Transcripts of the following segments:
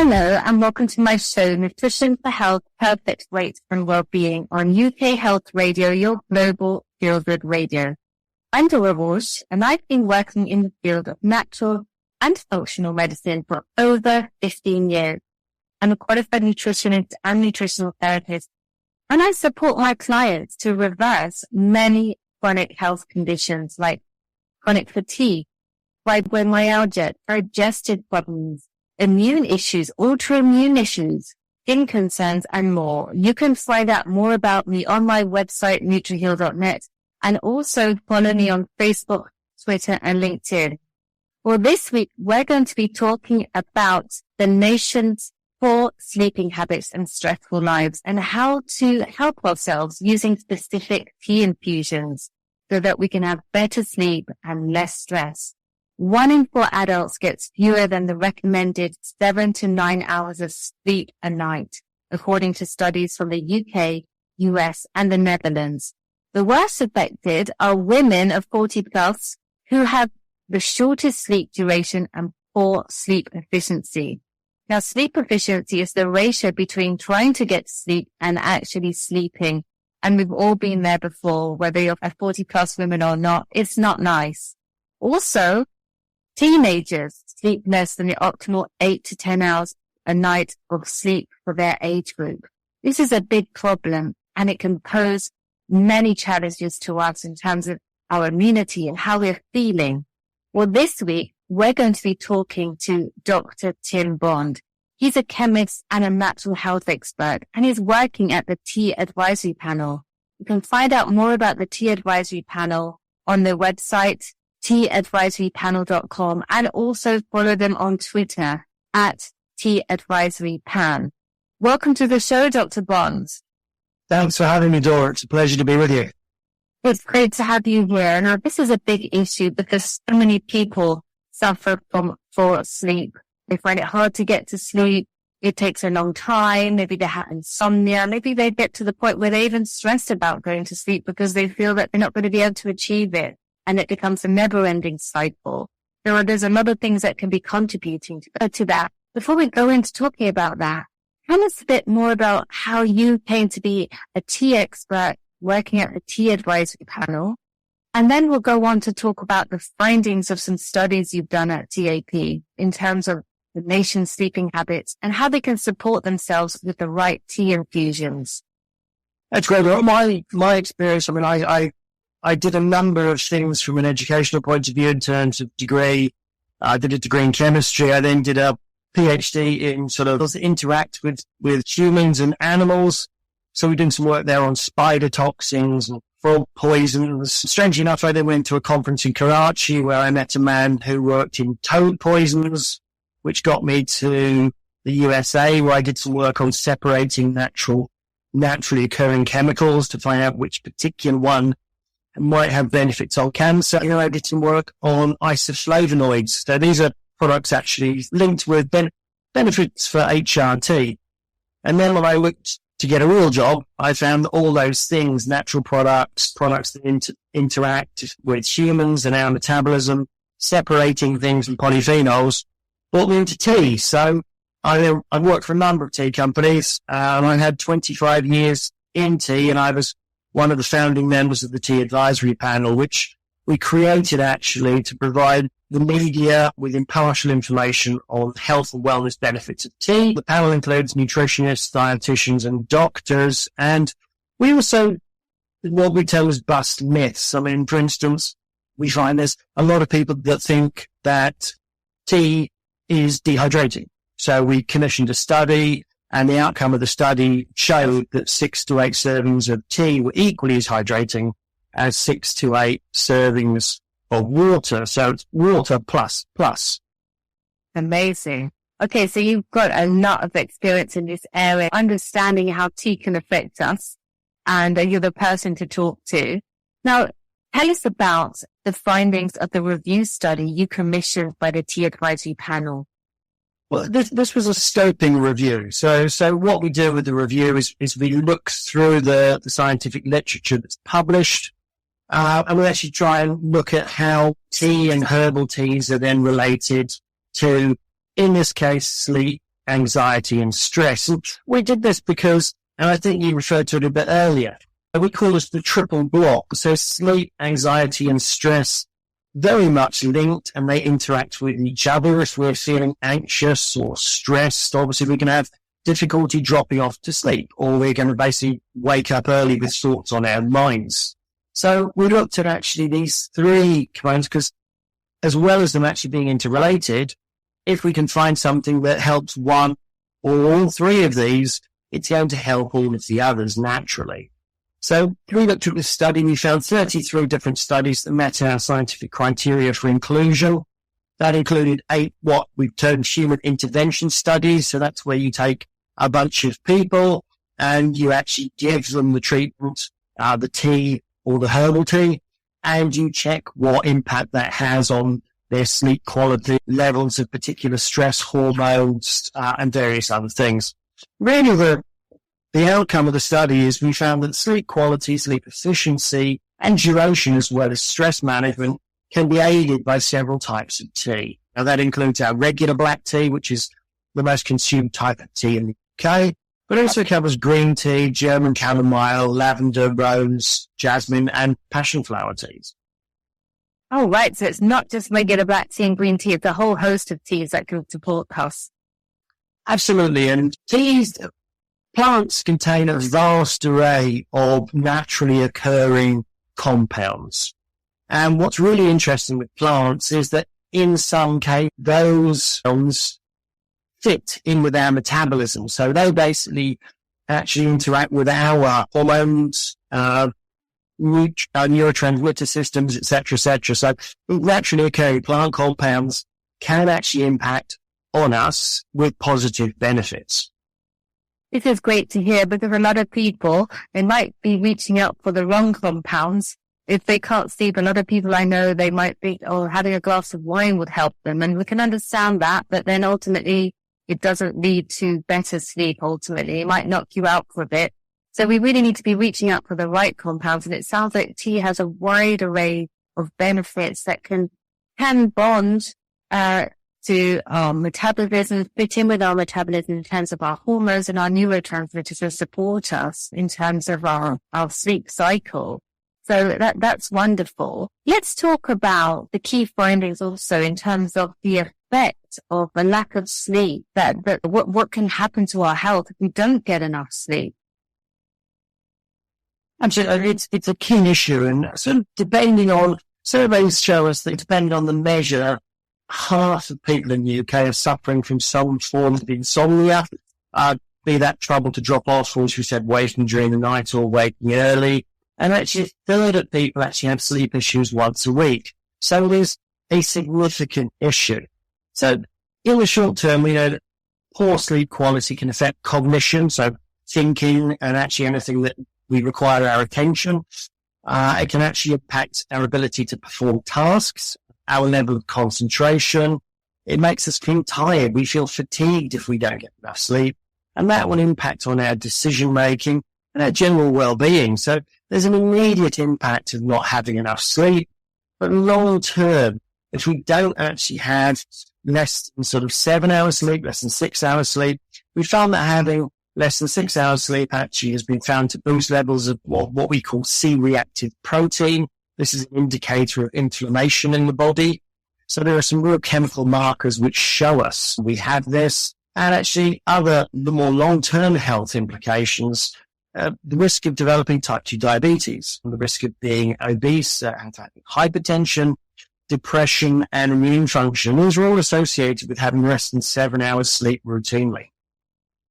Hello and welcome to my show, Nutrition for Health, Perfect Weight and Wellbeing on UK Health Radio, your global feel-good radio. I'm Dora Walsh and I've been working in the field of natural and functional medicine for over 15 years. I'm a qualified nutritionist and nutritional therapist, and I support my clients to reverse many chronic health conditions like chronic fatigue, fibromyalgia, digestive problems, immune issues, autoimmune issues, skin concerns, and more. You can find out more about me on my website, nutriheal.net, and also follow me on Facebook, Twitter, and LinkedIn. Well, this week, we're going to be talking about the nation's poor sleeping habits and stressful lives and how to help ourselves using specific tea infusions so that we can have better sleep and less stress. 1 in 4 adults gets fewer than the recommended 7 to 9 hours of sleep a night, according to studies from the UK, US, and the Netherlands. The worst affected are women of 40 plus who have the shortest sleep duration and poor sleep efficiency. Now, sleep efficiency is the ratio between trying to get sleep and actually sleeping. And we've all been there before, whether you're a 40 plus woman or not. It's not nice. Also, teenagers sleep less than the optimal 8 to 10 hours a night of sleep for their age group. This is a big problem and it can pose many challenges to us in terms of our immunity and how we're feeling. Well, this week, we're going to be talking to Dr. Tim Bond. He's a chemist and a natural health expert, and he's working at the Tea Advisory Panel. You can find out more about the Tea Advisory Panel on their website, teaadvisorypanel.com, and also follow them on Twitter at teaadvisorypan. Welcome to the show, Dr. Bond. Thanks for having me, Dora. It's a pleasure to be with you. It's great to have you here. Now, this is a big issue because so many people suffer from poor sleep. They find it hard to get to sleep. It takes a long time. Maybe they have insomnia. Maybe they get to the point where they're even stressed about going to sleep because they feel that they're not going to be able to achieve it. And it becomes a never-ending cycle. There's a lot of things that can be contributing to that. Before we go into talking about that, tell us a bit more about how you came to be a tea expert working at the Tea Advisory Panel. And then we'll go on to talk about the findings of some studies you've done at TAP in terms of the nation's sleeping habits and how they can support themselves with the right tea infusions. That's great. Well, my experience, I did a number of things from an educational point of view in terms of degree. I did a degree in chemistry. I then did a PhD in sort of interact with humans and animals. So we're doing some work there on spider toxins and frog poisons. Strangely enough, I then went to a conference in Karachi where I met a man who worked in toad poisons, which got me to the USA where I did some work on separating naturally occurring chemicals to find out which particular one might have benefits on cancer. I did some work on isoflavonoids. So these are products actually linked with benefits for HRT. And then when I looked to get a real job, I found that all those things, natural products that interact with humans and our metabolism, separating things from polyphenols, brought me into tea. So I worked for a number of tea companies, and I had 25 years in tea, and I was one of the founding members of the Tea Advisory Panel, which we created actually to provide the media with impartial information on health and wellness benefits of tea. The panel includes nutritionists, dietitians, and doctors, and we also, what we tell is bust myths. For instance, we find there's a lot of people that think that tea is dehydrating. So we commissioned a study, and the outcome of the study showed that 6 to 8 servings of tea were equally as hydrating as 6 to 8 servings of water. So it's water plus. Amazing. Okay, so you've got a lot of experience in this area, understanding how tea can affect us, and you're the person to talk to. Now, tell us about the findings of the review study you commissioned by the Tea Advisory Panel. Well, this was a scoping review. So what we do with the review is we look through the scientific literature that's published, and we actually try and look at how tea and herbal teas are then related to, in this case, sleep anxiety and stress. And we did this because, and I think you referred to it a bit earlier, we call this the triple block. So sleep, anxiety and stress very much linked, and they interact with each other. If we're feeling anxious or stressed, obviously we can have difficulty dropping off to sleep, or we're going to basically wake up early with thoughts on our minds. So we looked at actually these three components because, as well as them actually being interrelated, if we can find something that helps one or all three of these, it's going to help all of the others naturally. So we looked at this study. We found 33 different studies that met our scientific criteria for inclusion. That included 8 what we've termed human intervention studies. So that's where you take a bunch of people and you actually give them the treatment, the tea or the herbal tea, and you check what impact that has on their sleep quality, levels of particular stress hormones, and various other things. Really, the outcome of the study is we found that sleep quality, sleep efficiency, and duration, as well as stress management, can be aided by several types of tea. Now, that includes our regular black tea, which is the most consumed type of tea in the UK, but also covers green tea, German chamomile, lavender, rose, jasmine, and passion flower teas. Oh, right. So it's not just regular black tea and green tea. It's a whole host of teas that can support us. Absolutely. And plants contain a vast array of naturally occurring compounds. And what's really interesting with plants is that in some cases, those compounds fit in with our metabolism. So they basically actually interact with our hormones, neurotransmitter systems, etc., etc. So naturally occurring plant compounds can actually impact on us with positive benefits. This is great to hear, because a lot of people, they might be reaching out for the wrong compounds. If they can't sleep, a lot of people I know, they might think, oh, having a glass of wine would help them. And we can understand that, but then ultimately it doesn't lead to better sleep ultimately. It might knock you out for a bit. So we really need to be reaching out for the right compounds. And it sounds like tea has a wide array of benefits that can bond to our metabolism, fit in with our metabolism in terms of our hormones and our neurotransmitters to support us in terms of our sleep cycle. So that's wonderful. Let's talk about the key findings also in terms of the effect of a lack of sleep, that what can happen to our health if we don't get enough sleep. Absolutely. It's a key issue, and sort of depending on, surveys show us that depending on the measure, half of people in the UK are suffering from some form of insomnia, be that trouble to drop off, or as we said, waking during the night or waking early. And actually a third of people actually have sleep issues once a week. So it is a significant issue. So in the short term, we know that poor sleep quality can affect cognition, so thinking and actually anything that we require our attention. It can actually impact our ability to perform tasks, our level of concentration. It makes us feel tired. We feel fatigued if we don't get enough sleep. And that will impact on our decision making and our general well-being. So there's an immediate impact of not having enough sleep. But long term, if we don't actually have less than sort of 7 hours sleep, less than 6 hours sleep, we found that having less than 6 hours sleep actually has been found to boost levels of what we call C-reactive protein. This is an indicator of inflammation in the body. So there are some real chemical markers which show us we have this. And actually the more long-term health implications, the risk of developing type 2 diabetes, the risk of being obese, hypertension, depression, and immune function. These are all associated with having less than 7 hours sleep routinely.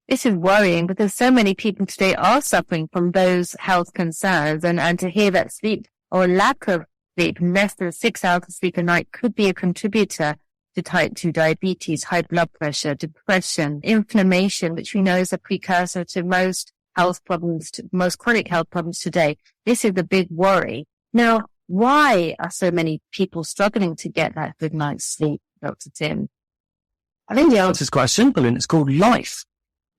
This is worrying because so many people today are suffering from those health concerns, and to hear that sleep or lack of sleep, less than 6 hours of sleep a night, could be a contributor to type 2 diabetes, high blood pressure, depression, inflammation, which we know is a precursor to most health problems, most chronic health problems today. This is the big worry. Now, why are so many people struggling to get that good night's sleep, Dr. Tim? I think the answer is quite simple, and it's called life.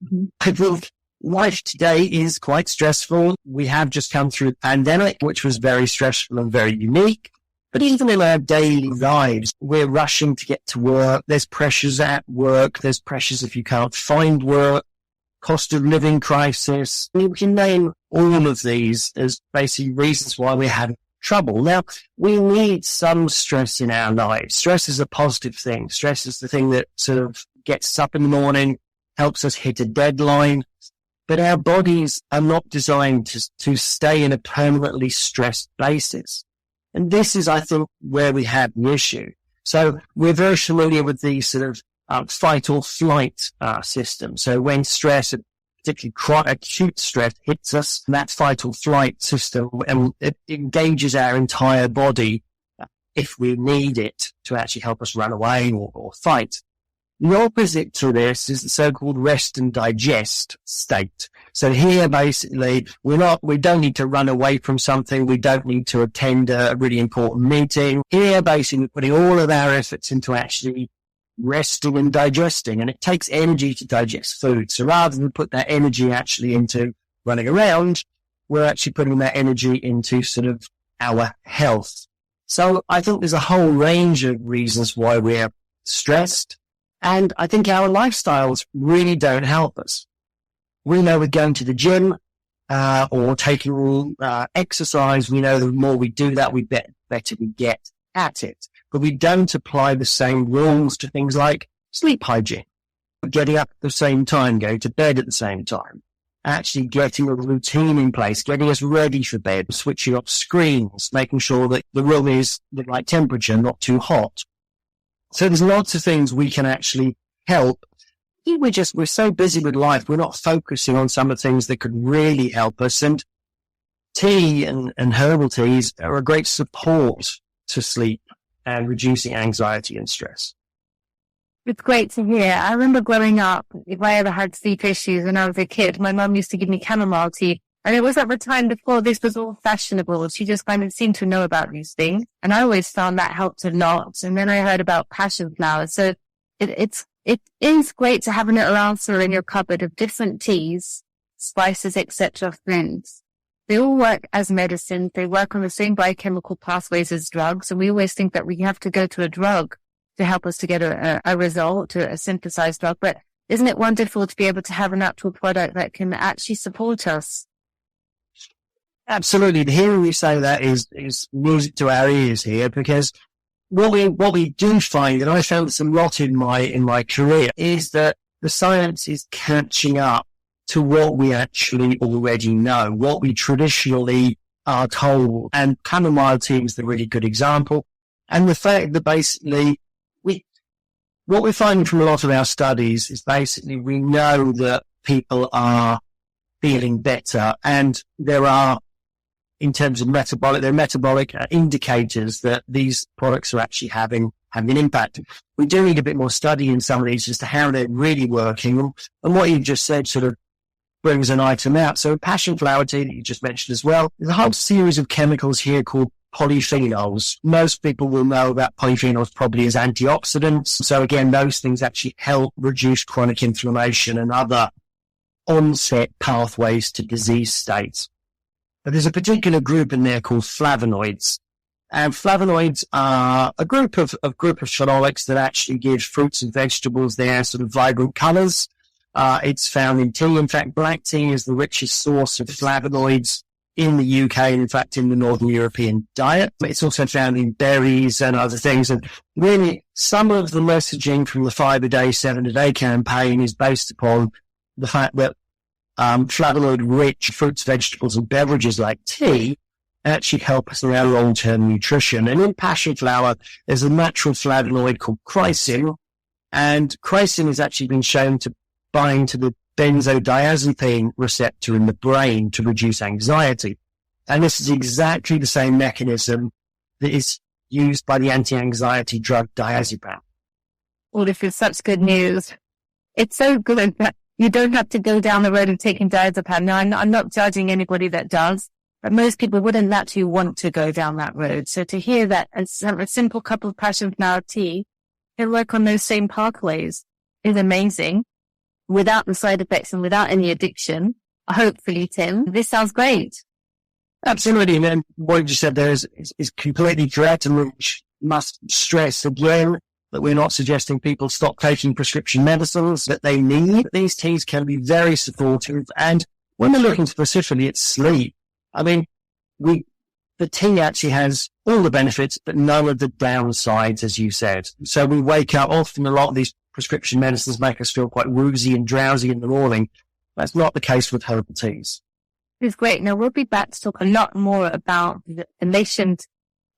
Mm-hmm. I think life today is quite stressful. We have just come through a pandemic, which was very stressful and very unique. But even in our daily lives, we're rushing to get to work. There's pressures at work. There's pressures if you can't find work, cost of living crisis. We can name all of these as basically reasons why we're having trouble. Now, we need some stress in our lives. Stress is a positive thing. Stress is the thing that sort of gets us up in the morning, helps us hit a deadline. But our bodies are not designed to stay in a permanently stressed basis. And this is, I think, where we have the issue. So we're very familiar with the sort of fight or flight system. So when stress, particularly acute stress, hits us, that fight or flight system, and it engages our entire body if we need it to actually help us run away or fight. The opposite to this is the so-called rest and digest state. So here, basically, we don't need to run away from something. We don't need to attend a really important meeting. Here, basically, we're putting all of our efforts into actually resting and digesting, and it takes energy to digest food. So rather than put that energy actually into running around, we're actually putting that energy into sort of our health. So I think there's a whole range of reasons why we're stressed. And I think our lifestyles really don't help us. We know with going to the gym or taking exercise, we know the more we do that, the better we get at it. But we don't apply the same rules to things like sleep hygiene, getting up at the same time, going to bed at the same time, actually getting a routine in place, getting us ready for bed, switching off screens, making sure that the room is the right temperature, not too hot. So there's lots of things we can actually help. We're so busy with life, we're not focusing on some of the things that could really help us. And tea and herbal teas are a great support to sleep and reducing anxiety and stress. It's great to hear. I remember growing up, if I ever had sleep issues when I was a kid, my mum used to give me chamomile tea. And it was at the time before this was all fashionable. She just kind of seemed to know about these things. And I always found that helped a lot. And then I heard about passion flowers. So it is great to have it around sort of in your cupboard of different teas, spices, etc. things. They all work as medicine. They work on the same biochemical pathways as drugs. And we always think that we have to go to a drug to help us to get a result, to a synthesized drug. But isn't it wonderful to be able to have an actual product that can actually support us? Absolutely. Hearing you say that is music to our ears here, because what we do find, and I found this a lot in my career, is that the science is catching up to what we actually already know, what we traditionally are told. And chamomile tea is the really good example. And the fact that basically what we're finding from a lot of our studies is basically we know that people are feeling better, and there are, in terms of metabolic indicators that these products are actually having an impact. We do need a bit more study in some of these as to how they're really working. And what you just said sort of brings an item out. So passion flower tea that you just mentioned as well, there's a whole series of chemicals here called polyphenols. Most people will know about polyphenols probably as antioxidants. So again, those things actually help reduce chronic inflammation and other onset pathways to disease states. But there's a particular group in there called flavonoids. And flavonoids are a group of phenolics that actually give fruits and vegetables their sort of vibrant colors. It's found in tea. In fact, black tea is the richest source of flavonoids in the UK and, in fact, in the Northern European diet. It's also found in berries and other things. And really, some of the messaging from the 5 a day, 7 a day campaign is based upon the fact that flavonoid-rich fruits, vegetables, and beverages like tea actually help us around long-term nutrition. And in passion flower, there's a natural flavonoid called chrysin, and chrysin has actually been shown to bind to the benzodiazepine receptor in the brain to reduce anxiety. And this is exactly the same mechanism that is used by the anti-anxiety drug diazepam. Well, this is such good news. It's so good that you don't have to go down the road of taking diazepam. Now, I'm not judging anybody that does, but most people wouldn't actually want to go down that road. So to hear that a simple cup of passion flower tea can work on those same pathways is amazing, without the side effects and without any addiction. Hopefully, Tim, this sounds great. Absolutely. And then what you just said there is completely correct, and we must stress again that we're not suggesting people stop taking prescription medicines that they need. These teas can be very supportive. And when we're looking specifically at sleep, I mean, the tea actually has all the benefits, but none of the downsides, as you said. So we wake up, often a lot of these prescription medicines make us feel quite woozy and drowsy in the morning. That's not the case with herbal teas. It's great. Now, we'll be back to talk a lot more about the nation's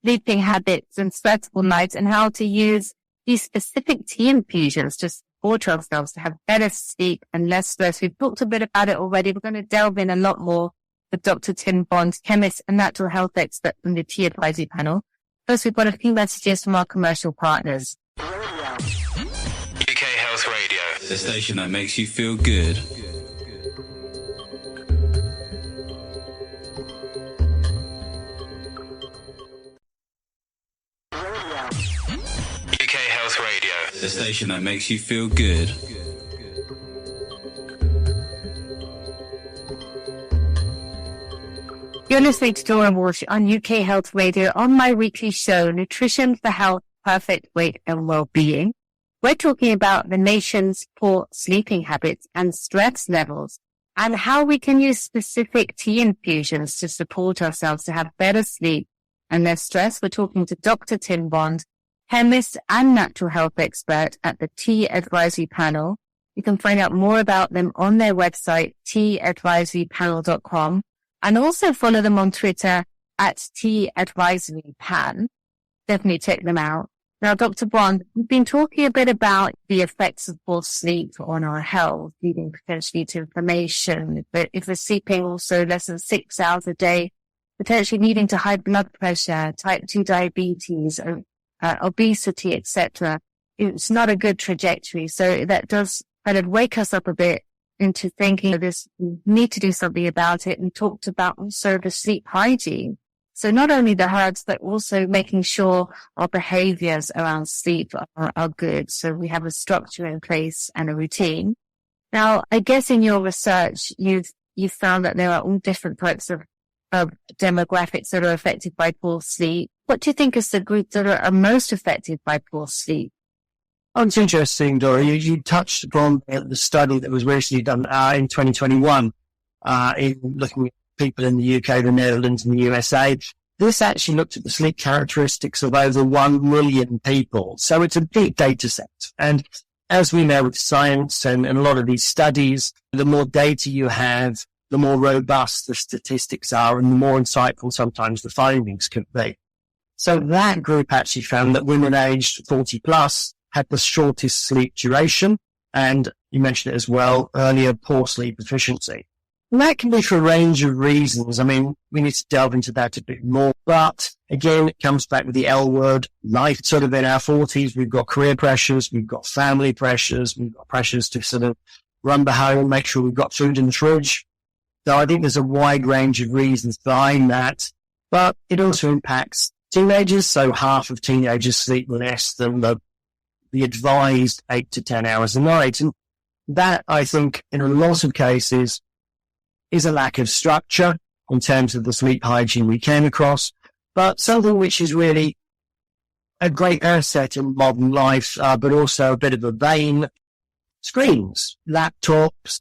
sleeping habits and stressful nights and how to use these specific tea infusions to support ourselves to have better sleep and less stress. We've talked a bit about it already. We're going to delve in a lot more with Dr. Tim Bond, chemist and natural health expert from the Tea Advisory Panel. First, we've got a few messages from our commercial partners. UK Health Radio, the station that makes you feel good. UK Health Radio, the station that makes you feel good. You're listening to Dora Walsh on UK Health Radio on my weekly show, Nutrition for Health, Perfect Weight and Wellbeing. We're talking about the nation's poor sleeping habits and stress levels and how we can use specific tea infusions to support ourselves to have better sleep and less stress. We're talking to Dr. Tim Bond, chemist and natural health expert at the Tea Advisory Panel. You can find out more about them on their website, teaadvisorypanel.com. And also follow them on Twitter at Tea Advisory Pan. Definitely check them out. Now, Dr. Bond, we've been talking a bit about the effects of poor sleep on our health, leading potentially to inflammation. But if we're sleeping also less than 6 hours a day, potentially leading to high blood pressure, type 2 diabetes, obesity, etc. It's not a good trajectory. So that does kind of wake us up a bit into thinking of this, we need to do something about it, and talked about also the sleep hygiene. So not only the herbs, but also making sure our behaviors around sleep are good. So we have a structure in place and a routine. Now, I guess in your research, you've found that there are all different types of demographics that are affected by poor sleep. What do you think is the group that are most affected by poor sleep? Oh, it's interesting, Dora. You touched upon the study that was recently done in 2021 in looking at people in the UK, the Netherlands and the USA. This actually looked at the sleep characteristics of over 1 million people. So it's a big data set. And as we know with science and a lot of these studies, the more data you have, the more robust the statistics are and the more insightful sometimes the findings could be. So that group actually found that women aged 40 plus had the shortest sleep duration, and you mentioned it as well earlier, poor sleep efficiency. And that can be for a range of reasons. I mean, we need to delve into that a bit more, but again, it comes back with the L word, life sort of in our 40s. We've got career pressures, we've got family pressures, we've got pressures to sort of run behind and make sure we've got food in the fridge. So I think there's a wide range of reasons behind that, but it also impacts teenagers. So half of teenagers sleep less than the advised 8 to 10 hours a night. And that, I think, in a lot of cases, is a lack of structure in terms of the sleep hygiene we came across, but something which is really a great asset in modern life, but also a bit of a bane. Screens, laptops,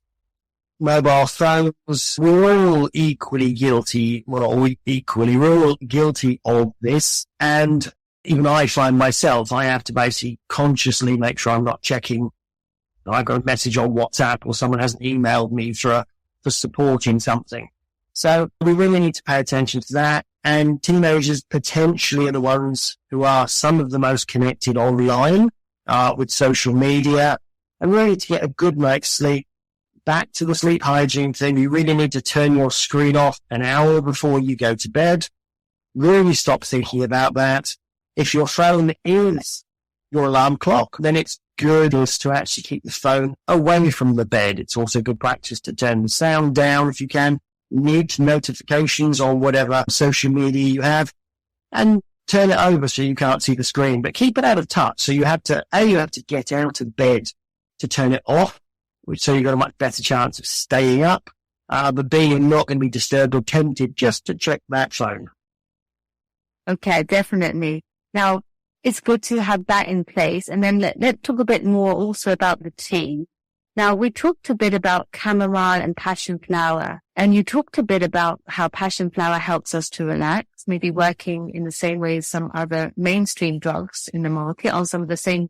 mobile phones, we're all equally guilty. We're all guilty of this. And even I find myself, I have to basically consciously make sure I'm not checking. I've got a message on WhatsApp or someone hasn't emailed me for supporting something. So we really need to pay attention to that. And teenagers potentially are the ones who are some of the most connected online with social media. And really to get a good night's sleep, back to the sleep hygiene thing, you really need to turn your screen off an hour before you go to bed. Really stop thinking about that. If your phone is your alarm clock, then it's good to actually keep the phone away from the bed. It's also good practice to turn the sound down if you can, mute notifications on whatever social media you have, and turn it over so you can't see the screen, but keep it out of touch. So you have to get out of bed to turn it off, so you've got a much better chance of staying up. but B, you're not going to be disturbed or tempted just to check that phone. Okay, definitely. Now, it's good to have that in place. And then let's talk a bit more also about the tea. Now, we talked a bit about chamomile and passion flower, and you talked a bit about how passion flower helps us to relax, maybe working in the same way as some other mainstream drugs in the market on some of the same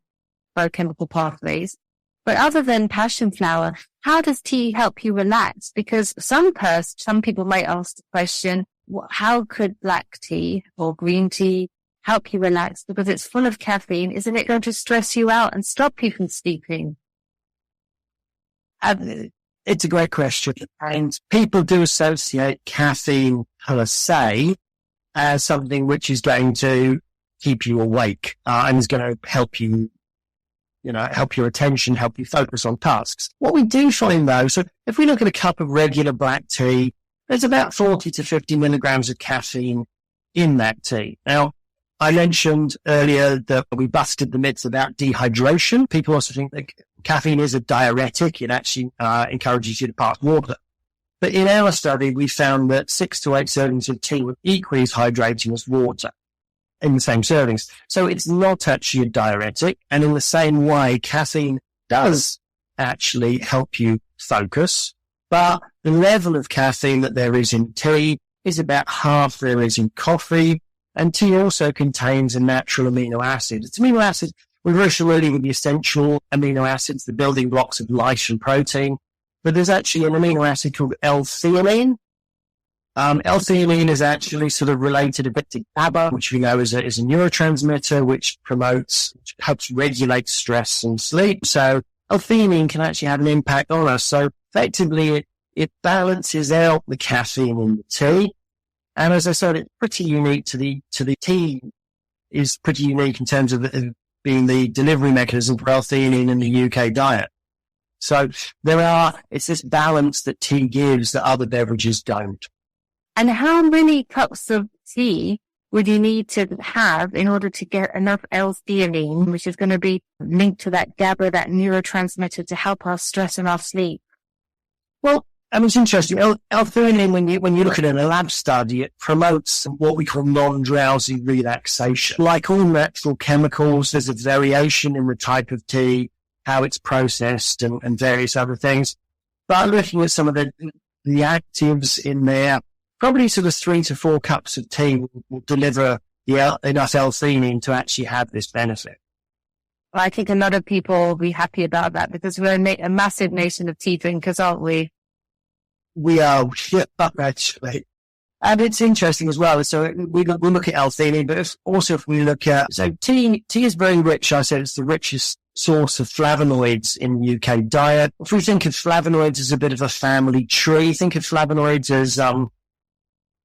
biochemical pathways. But other than passion flower, how does tea help you relax? Because some people might ask the question, how could black tea or green tea help you relax? Because it's full of caffeine. Isn't it going to stress you out and stop you from sleeping? It's a great question. And people do associate caffeine per se as something which is going to keep you awake and is going to help you, help your attention, help you focus on tasks. What we do find though, so if we look at a cup of regular black tea, there's about 40 to 50 milligrams of caffeine in that tea. Now, I mentioned earlier that we busted the myths about dehydration. People also think that caffeine is a diuretic. It actually encourages you to pass water. But in our study, we found that 6 to 8 servings of tea were equally as hydrating as water in the same servings. So it's not actually a diuretic. And in the same way, caffeine does actually help you focus. But the level of caffeine that there is in tea is about half there is in coffee. And tea also contains a natural amino acid. It's amino acid. We're very familiar with the essential amino acids, the building blocks of life and protein. But there's actually an amino acid called L-theanine. L-theanine is actually sort of related a bit to GABA, which we know is a neurotransmitter, which helps regulate stress and sleep. So L-theanine can actually have an impact on us. So effectively, it balances out the caffeine in the tea. And as I said, it's pretty unique to the tea is pretty unique in terms of being the delivery mechanism for L-theanine in the UK diet. So it's this balance that tea gives that other beverages don't. And how many cups of tea would you need to have in order to get enough L-theanine, which is going to be linked to that GABA, that neurotransmitter, to help our stress and our sleep? Well, it's interesting. L-theanine, when you look at it in a lab study, it promotes what we call non-drowsy relaxation. Like all natural chemicals, there's a variation in the type of tea, how it's processed, and various other things. But looking at some of the actives in there, probably sort of 3 to 4 cups of tea will deliver enough L-theanine to actually have this benefit. I think a lot of people will be happy about that because we're a massive nation of tea drinkers, aren't we? We are, actually. And it's interesting as well. So we look at L-theanine, but also if we look at, so tea is very rich. I said it's the richest source of flavonoids in the UK diet. If we think of flavonoids as a bit of a family tree, think of flavonoids as,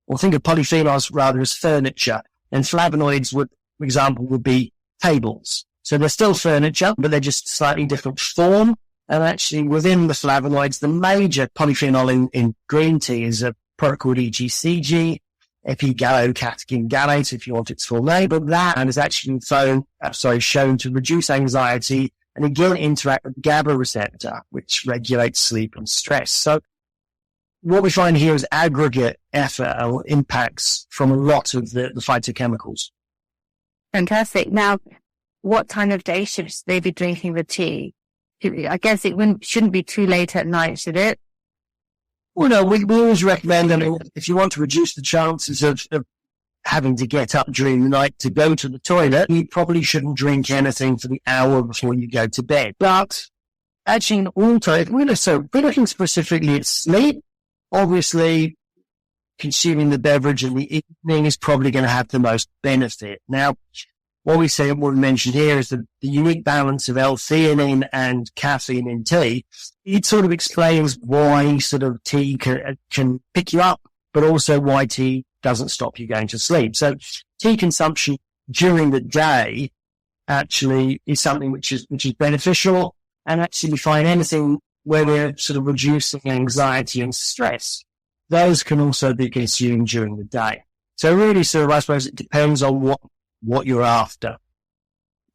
or think of polyphenols rather as furniture. And flavonoids for example, would be tables. So they're still furniture, but they're just slightly different form. And actually within the flavonoids, the major polyphenol in green tea is a product called EGCG, epigallocatechin gallate, if you want its full name. But that is actually shown to reduce anxiety and again interact with the GABA receptor, which regulates sleep and stress. So what we find here is aggregate effort or impacts from a lot of the phytochemicals. Fantastic. Now, what time of day should they be drinking the tea? I guess it shouldn't be too late at night, should it? Well, no, we always recommend, if you want to reduce the chances of having to get up during the night to go to the toilet, you probably shouldn't drink anything for the hour before you go to bed. But actually, in all time, if we're looking specifically at sleep, obviously consuming the beverage in the evening is probably going to have the most benefit. Now, what we mentioned here is the unique balance of L-theanine and caffeine in tea. It sort of explains why sort of tea can pick you up, but also why tea doesn't stop you going to sleep. So tea consumption during the day actually is something which is beneficial, and actually we find anything where we're sort of reducing anxiety and stress, those can also be consumed during the day. So really I suppose it depends on what you're after.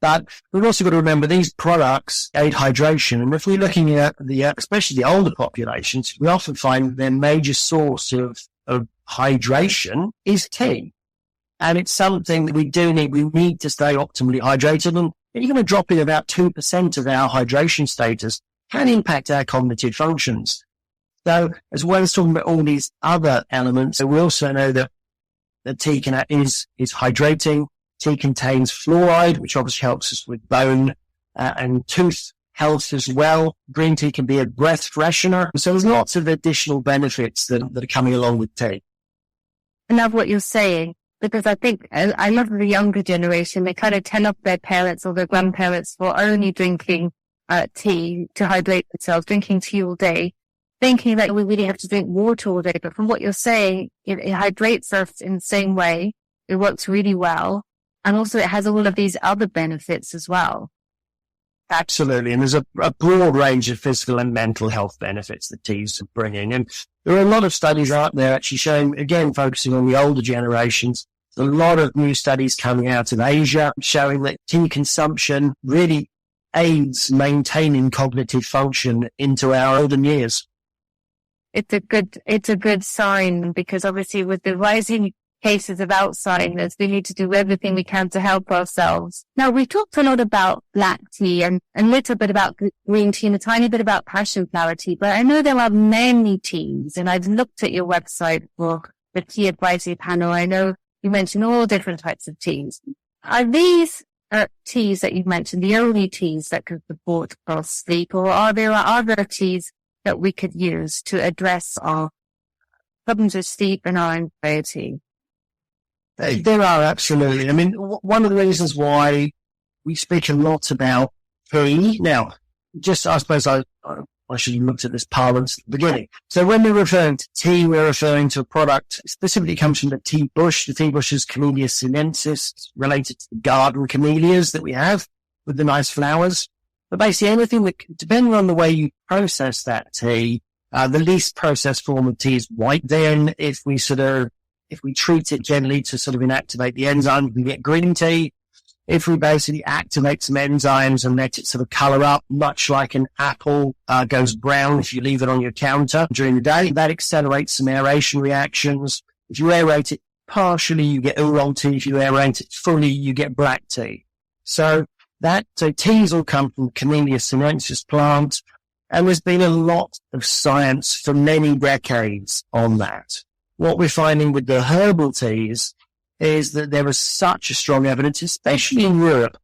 But we've also got to remember these products aid hydration. And if we're looking at especially the older populations, we often find their major source of hydration is tea. And it's something that we need to stay optimally hydrated. And you're going to drop in about 2% of our hydration status can impact our cognitive functions. So as well as talking about all these other elements, we also know that tea is hydrating. Tea contains fluoride, which obviously helps us with bone and tooth health as well. Green tea can be a breath freshener. So there's lots of additional benefits that are coming along with tea. I love what you're saying, because I think I love the younger generation. They kind of tell off their parents or their grandparents for only drinking tea to hydrate themselves, drinking tea all day, thinking that we really have to drink water all day. But from what you're saying, it hydrates us in the same way. It works really well. And also it has all of these other benefits as well. Absolutely. And there's a broad range of physical and mental health benefits that teas are bringing. And there are a lot of studies out there actually showing, again, focusing on the older generations. There's a lot of new studies coming out of Asia showing that tea consumption really aids maintaining cognitive function into our older years. It's a good sign, because obviously with the rising cases of Alzheimer's, we need to do everything we can to help ourselves. Now, we've talked a lot about black tea and a little bit about green tea and a tiny bit about passion flower tea, but I know there are many teas, and I've looked at your website for the tea advisory panel. I know you mentioned all different types of teas. Are these teas that you've mentioned the only teas that can support our sleep, or are there other teas that we could use to address our problems with sleep and our anxiety? There are, absolutely. I mean, one of the reasons why we speak a lot about tea now, just I suppose I should have looked at this parlance at the beginning. So when we're referring to tea, we're referring to a product specifically comes from the tea bush. The tea bush is Camellia sinensis, related to the garden camellias that we have with the nice flowers. But basically anything that, depending on the way you process that tea, the least processed form of tea is white. Then if we treat it gently to sort of inactivate the enzyme, we can get green tea. If we basically activate some enzymes and let it sort of color up, much like an apple goes brown if you leave it on your counter during the day, that accelerates some aeration reactions. If you aerate it partially, you get oolong tea. If you aerate it fully, you get black tea. So teas all come from Camellia sinensis plant, and there's been a lot of science for many decades on that. What we're finding with the herbal teas is that there is such a strong evidence, especially in Europe.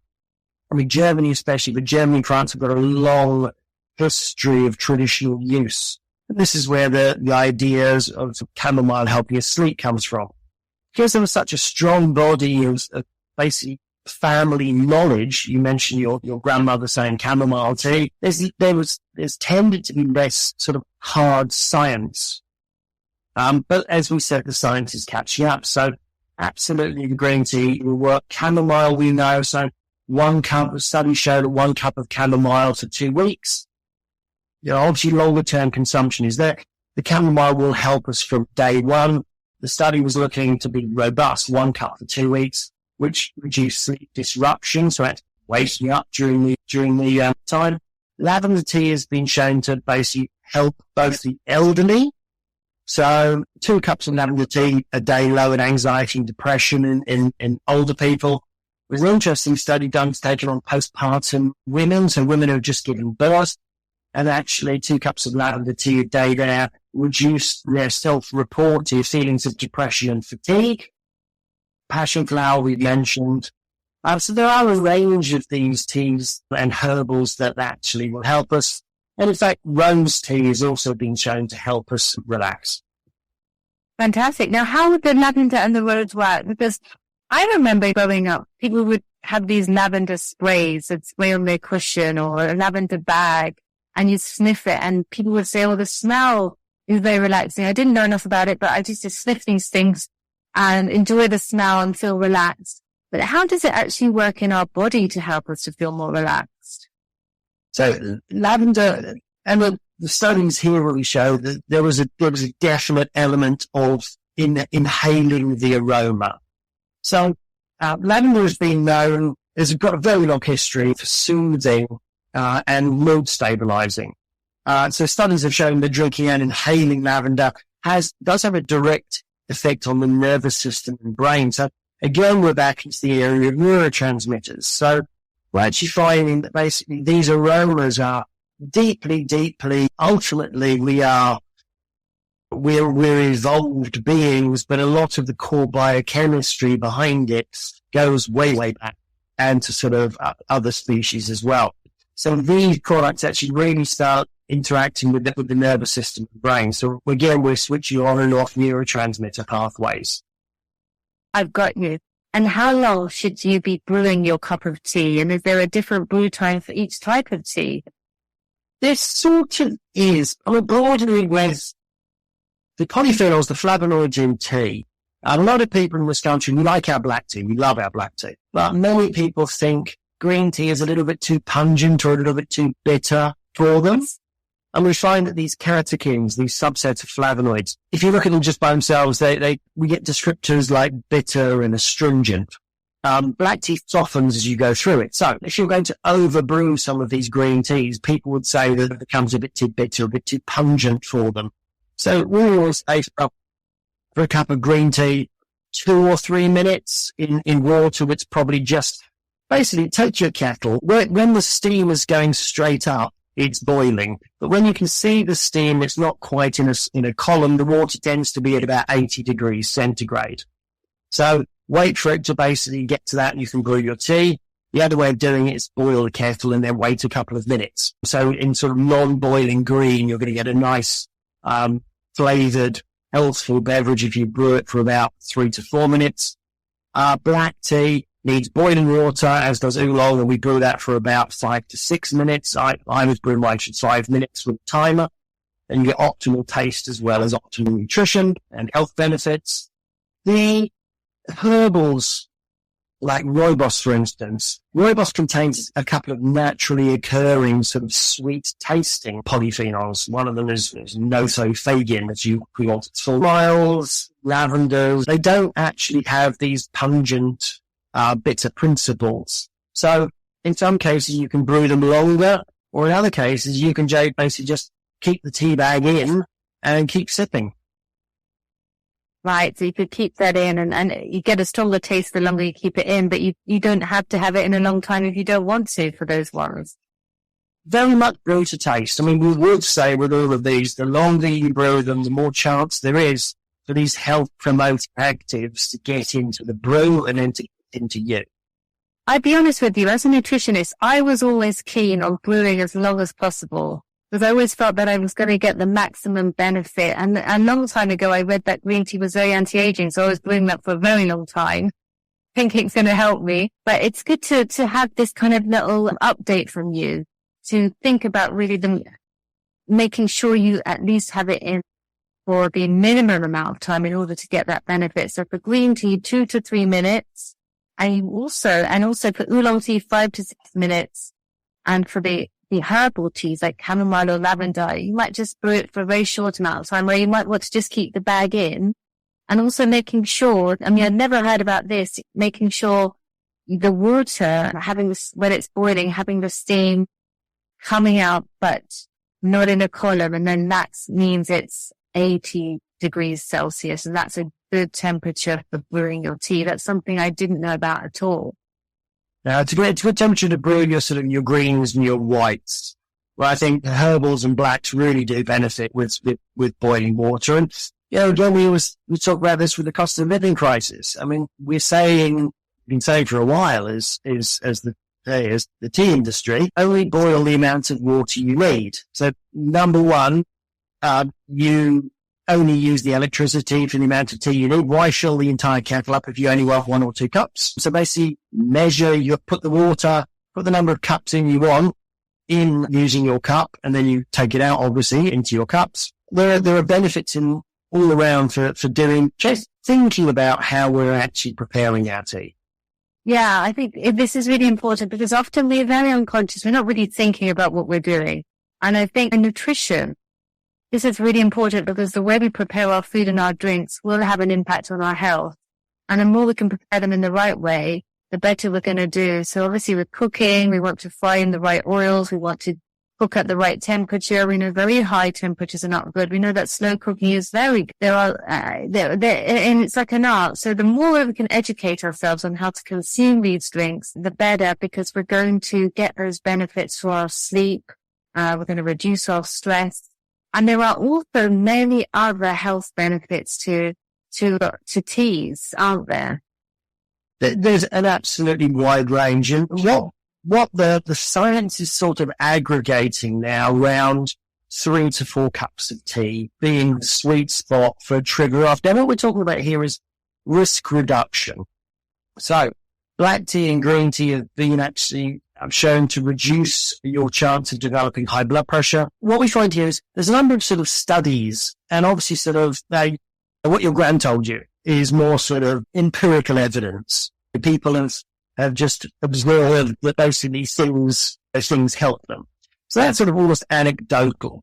I mean, Germany especially, but Germany and France have got a long history of traditional use. And this is where the ideas of chamomile helping us sleep comes from. Because there was such a strong body of basically family knowledge. You mentioned your grandmother saying chamomile tea. There's tended to be less sort of hard science. But as we said, the science is catching up. So absolutely the green tea will work. Chamomile, we know. So studies show that 1 cup of chamomile for 2 weeks. Obviously longer term consumption is there. The chamomile will help us from day one. The study was looking to be robust, 1 cup for 2 weeks, which reduced sleep disruption. So that's waking up during the time. Lavender tea has been shown to basically help both the elderly. So 2 cups of lavender tea a day lowered anxiety and depression in older people. There's an interesting study taken on postpartum women, so women who have just given birth, and actually 2 cups of lavender tea a day there reduced their self-report to feelings of depression and fatigue. Passion flower we mentioned. So there are a range of these teas and herbals that actually will help us. And in fact, rose tea has also been shown to help us relax. Fantastic. Now, how would the lavender and the rose work? Because I remember growing up, people would have these lavender sprays that spray on their cushion or a lavender bag, and you sniff it, and people would say, oh, the smell is very relaxing. I didn't know enough about it, but I used to sniff these things and enjoy the smell and feel relaxed. But how does it actually work in our body to help us to feel more relaxed? So lavender, and the studies here really show that there was a definite element of inhaling the aroma. So lavender has been known has got a very long history for soothing and mood stabilizing. So studies have shown that drinking and inhaling lavender does have a direct effect on the nervous system and brain. So again, we're back into the area of neurotransmitters. So we're actually finding that basically these aromas are deeply, ultimately we're evolved beings, but a lot of the core biochemistry behind it goes way back and to sort of other species as well. So these products actually really start interacting with the nervous system and brain. So again, we're switching on and off neurotransmitter pathways. I've got you. And how long should you be brewing your cup of tea? And is there a different brew time for each type of tea? This sort of is, broadly with the polyphenols, the flavonoids in tea. A lot of people in this country, we like our black tea. We love our black tea. But many people think green tea is a little bit too pungent or a little bit too bitter for them. And we find that these catechins, these subsets of flavonoids, if you look at them just by themselves, we get descriptors like bitter and astringent. Black tea softens as you go through it. So if you're going to overbrew some of these green teas, people would say that it becomes a bit too bitter, a bit too pungent for them. So we always say for a cup of green tea, 2 or 3 minutes in water. It's probably just basically take your kettle. When the steam is going straight up, it's boiling. But when you can see the steam, it's not quite in a column. The water tends to be at about 80 degrees centigrade. So wait for it to basically get to that and you can brew your tea. The other way of doing it is boil the kettle and then wait a couple of minutes. So in sort of non-boiling green, you're going to get a nice flavored, healthful beverage if you brew it for about 3 to 4 minutes. Black tea needs boiling water, as does oolong, and we brew that for about 5 to 6 minutes. I was brewing mine for 5 minutes with a timer, and you get optimal taste as well as optimal nutrition and health benefits. The herbals, like rooibos, for instance, rooibos contains a couple of naturally occurring sort of sweet-tasting polyphenols. One of them is nosophagin, as you want. Florals, lavenders, they don't actually have these pungent bitter principles. So in some cases you can brew them longer, or in other cases you can basically just keep the tea bag in and keep sipping. Right, so you could keep that in and you get a stronger taste the longer you keep it in, but you don't have to have it in a long time if you don't want to for those ones. Very much brew to taste. I mean, we would say with all of these, the longer you brew them, the more chance there is for these health promoting actives to get into the brew and then to get into you. I'd be honest with you, as a nutritionist, I was always keen on brewing as long as possible, because I always felt that I was going to get the maximum benefit. And a long time ago, I read that green tea was very anti-aging, so I was brewing that for a very long time, thinking it's going to help me. But it's good to have this kind of little update from you, to think about really making sure you at least have it in for the minimum amount of time in order to get that benefit. So for green tea, 2 to 3 minutes, and also for oolong tea, 5 to 6 minutes, and for the herbal teas like chamomile or lavender, you might just brew it for a very short amount of time, where you might want to just keep the bag in. And also making sure, I mean, I'd never heard about this, making sure the water, when it's boiling, having the steam coming out, but not in a column. And then that means it's 80 degrees Celsius. And that's a good temperature for brewing your tea. That's something I didn't know about at all. Now, it's a good temperature to brew your greens and your whites. Well, I think the herbals and blacks really do benefit with boiling water. And, again, we talk about this with the cost of living crisis. I mean, we've been saying for a while as the tea industry, only boil the amount of water you need. So number one, you only use the electricity for the amount of tea you need. Why fill the entire kettle up if you only want 1 or 2 cups? So basically put the number of cups in you want in using your cup, and then you take it out, obviously, into your cups. There are benefits all around for just thinking about how we're actually preparing our tea. Yeah, I think this is really important, because often we're very unconscious. We're not really thinking about what we're doing. And I think in nutrition, this is really important, because the way we prepare our food and our drinks will have an impact on our health. And the more we can prepare them in the right way, the better we're going to do. So obviously with cooking, we want to fry in the right oils. We want to cook at the right temperature. We know very high temperatures are not good. We know that slow cooking is and it's like an art. So the more we can educate ourselves on how to consume these drinks, the better, because we're going to get those benefits for our sleep. We're going to reduce our stress. And there are also many other health benefits to teas, aren't there? There's an absolutely wide range. And what the science is sort of aggregating now around 3 to 4 cups of tea being the sweet spot for a trigger off. Now, what we're talking about here is risk reduction. So black tea and green tea have been actually shown to reduce your chance of developing high blood pressure. What we find here is there's a number of sort of studies, and obviously sort of what your gran told you is more sort of empirical evidence. People have just observed that basically those things help them. So that's sort of almost anecdotal.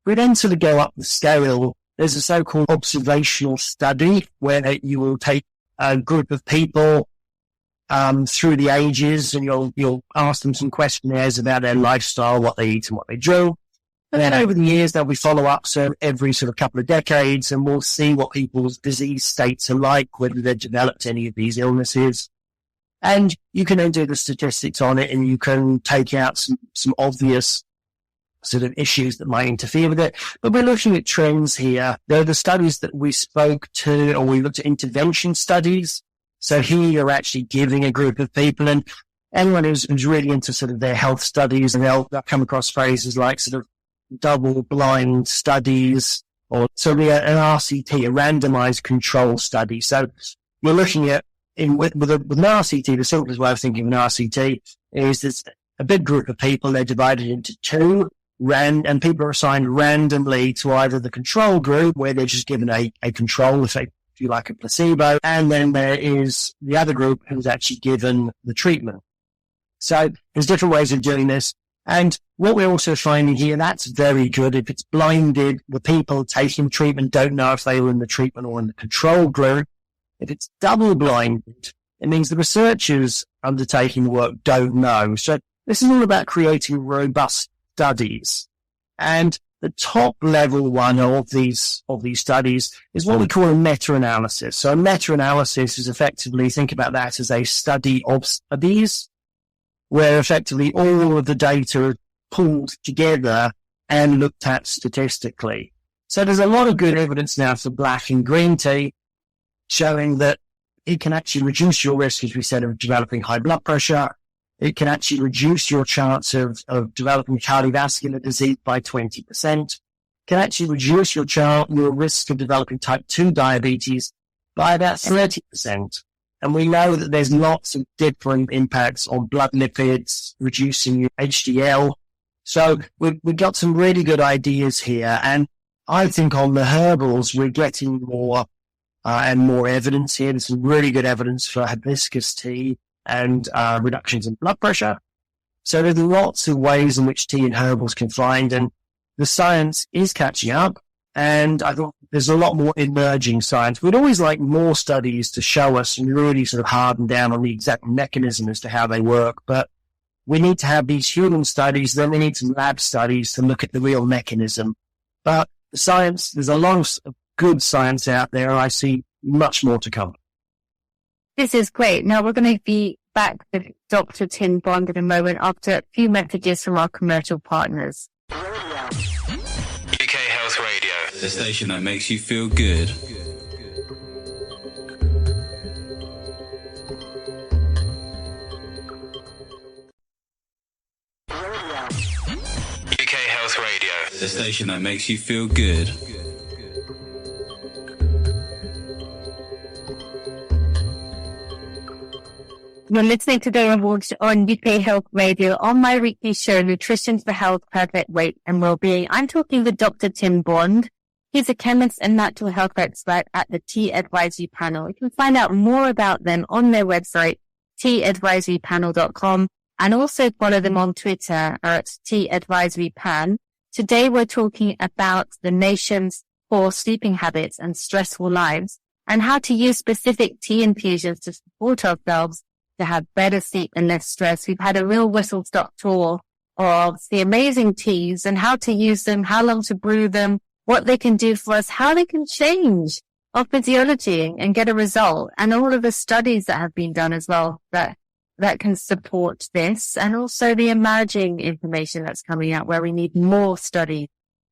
We then sort of go up the scale. There's a so-called observational study where you will take a group of people through the ages, and you'll ask them some questionnaires about their lifestyle, what they eat and what they do. And then over the years, there'll be follow-ups every sort of couple of decades, and we'll see what people's disease states are like, whether they've developed any of these illnesses. And you can then do the statistics on it, and you can take out some obvious sort of issues that might interfere with it. But we're looking at trends here. There are the studies that we spoke to, or we looked at intervention studies. So here you're actually giving a group of people, and anyone who's really into sort of their health studies, and they'll come across phrases like sort of double-blind studies, or certainly an RCT, a randomized control study. So you're looking at, with an RCT, the simplest way of thinking of an RCT is there's a big group of people, they're divided into two, and people are assigned randomly to either the control group, where they're just given a control, if you like, a placebo, and then there is the other group who's actually given the treatment. So there's different ways of doing this. And what we're also finding here, that's very good. If it's blinded, the people taking treatment don't know if they were in the treatment or in the control group. If it's double-blinded, it means the researchers undertaking the work don't know. So this is all about creating robust studies. And the top level one of these studies is what we call a meta-analysis. So a meta-analysis is effectively, think about that as a study of studies, where effectively all of the data are pulled together and looked at statistically. So there's a lot of good evidence now for black and green tea, showing that it can actually reduce your risk, as we said, of developing high blood pressure. It can actually reduce your chance of developing cardiovascular disease by 20%. Can actually reduce your risk of developing type 2 diabetes by about 30%. And we know that there's lots of different impacts on blood lipids, reducing your HDL. So we've got some really good ideas here. And I think on the herbals, we're getting more and more evidence here. There's some really good evidence for hibiscus tea and reductions in blood pressure. So there's lots of ways in which tea and herbals can find, and the science is catching up. And I thought there's a lot more emerging science. We'd always like more studies to show us and really sort of harden down on the exact mechanism as to how they work. But we need to have these human studies, then we need some lab studies to look at the real mechanism. But the science, there's a lot of good science out there. I see much more to come. This is great. Now we're going to be back with Dr. Tim Bond in a moment after a few messages from our commercial partners. UK Health Radio, the station that makes you feel good. UK Health Radio, the station that makes you feel good. You're listening to Dora Walsh on UK Health Radio. On my weekly show, Nutrition for Health, Perfect Weight and Wellbeing, I'm talking with Dr. Tim Bond. He's a chemist and natural health expert at the Tea Advisory Panel. You can find out more about them on their website, teaadvisorypanel.com, and also follow them on Twitter at Tea Advisory Pan. Today, we're talking about the nation's poor sleeping habits and stressful lives, and how to use specific tea infusions to support ourselves to have better sleep and less stress. We've had a real whistle-stop tour of the amazing teas and how to use them, how long to brew them, what they can do for us, how they can change our physiology and get a result, and all of the studies that have been done as well that can support this, and also the emerging information that's coming out where we need more studies.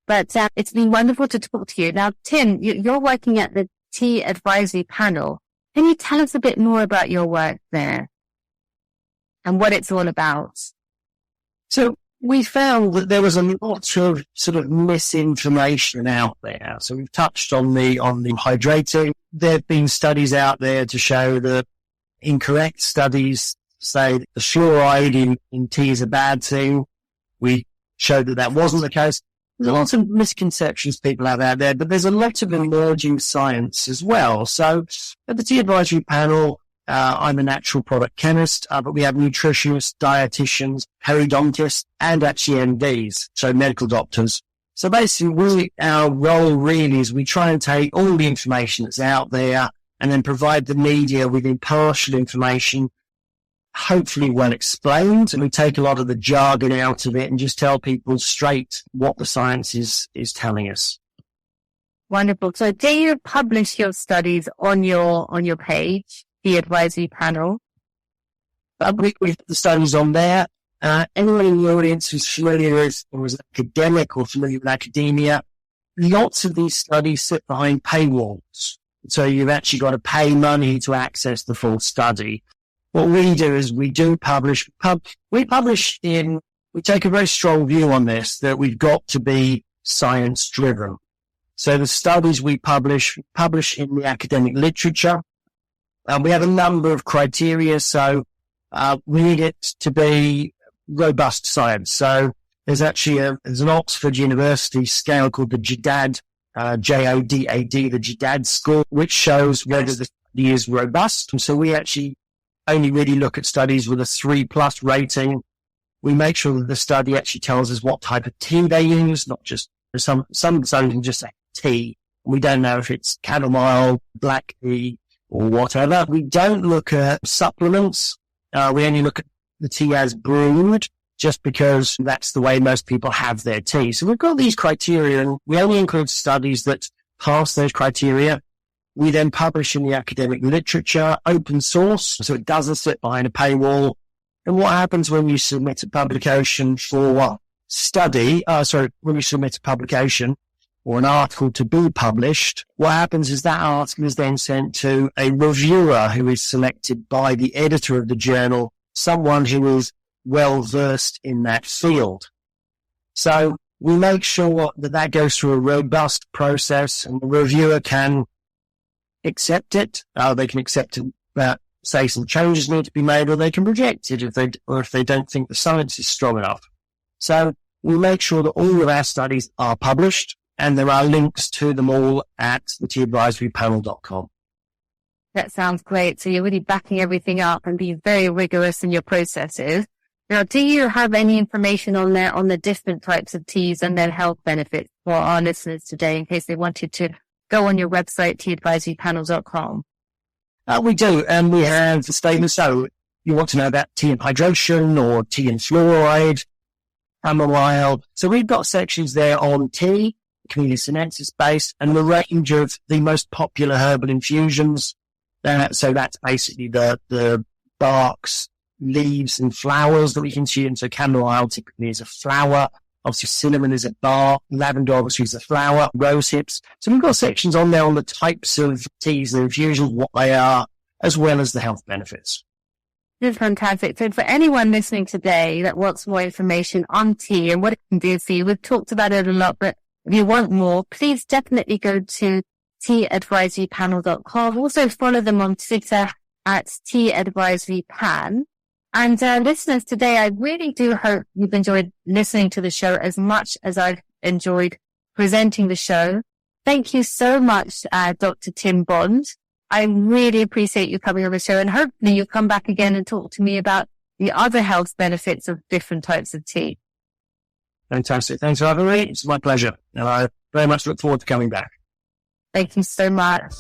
But it's been wonderful to talk to you. Now, Tim, you're working at the Tea Advisory Panel. Can you tell us a bit more about your work there and what it's all about? So we found that there was a lot of sort of misinformation out there. So we've touched on the hydrating. There have been studies out there to show that incorrect studies say that the fluoride in tea is a bad thing. We showed that wasn't the case. There's lots of misconceptions people have out there, but there's a lot of emerging science as well. So at the Tea Advisory Panel, I'm a natural product chemist, but we have nutritionists, dietitians, periodontists, and actually MDs, so medical doctors. So basically, our role really is we try and take all the information that's out there and then provide the media with impartial information, hopefully well explained, and we take a lot of the jargon out of it and just tell people straight what the science is telling us. Wonderful. So do you publish your studies on your page, the advisory panel? We have the studies on there. Anyone in the audience who's familiar with, or is an academic or familiar with academia, lots of these studies sit behind paywalls. So you've actually got to pay money to access the full study. What we do is we do publish. We take a very strong view on this, that we've got to be science driven. So the studies we publish in the academic literature. We have a number of criteria. So we need it to be robust science. So there's actually there's an Oxford University scale called the JDAD, J-O-D-A-D, the JDAD score, which shows whether the study is robust. And so we actually only really look at studies with a 3+ rating. We make sure that the study actually tells us what type of tea they use, not just some studies can just say tea. We don't know if it's chamomile, black tea, or whatever. We don't look at supplements. We only look at the tea as brewed, just because that's the way most people have their tea. So we've got these criteria, and we only include studies that pass those criteria. We then publish in the academic literature, open source, so it doesn't sit behind a paywall. And what happens when you submit a publication for when you submit a publication or an article to be published, what happens is that article is then sent to a reviewer who is selected by the editor of the journal, someone who is well versed in that field. So we make sure that goes through a robust process, and the reviewer can accept it. They can accept that, say, some changes need to be made, or they can reject it if they don't think the science is strong enough. So we make sure that all of our studies are published, and there are links to them all at theteaadvisorypanel.com. That sounds great. So you're really backing everything up and being very rigorous in your processes. Now, do you have any information on there on the different types of teas and their health benefits for our listeners today, in case they wanted to go on your website, teaadvisorypanel.com? We do, and we have the statements. So you want to know about tea and hydration, or tea and fluoride, chamomile. So we've got sections there on tea, community sinensis based, and the range of the most popular herbal infusions. So that's basically the barks, leaves, and flowers that we consume. So chamomile typically is a flower. Obviously, cinnamon is a bark. Lavender obviously is a flower. Rose hips. So we've got sections on there on the types of teas and infusions, what they are, as well as the health benefits. This is fantastic. So for anyone listening today that wants more information on tea and what it can do for you, we've talked about it a lot, but if you want more, please definitely go to teaadvisorypanel.com. Also follow them on Twitter at teaadvisorypan. And listeners, today, I really do hope you've enjoyed listening to the show as much as I've enjoyed presenting the show. Thank you so much, Dr. Tim Bond. I really appreciate you coming on the show, and hopefully you'll come back again and talk to me about the other health benefits of different types of tea. Fantastic. Thanks for having me. It's my pleasure. And I very much look forward to coming back. Thank you so much.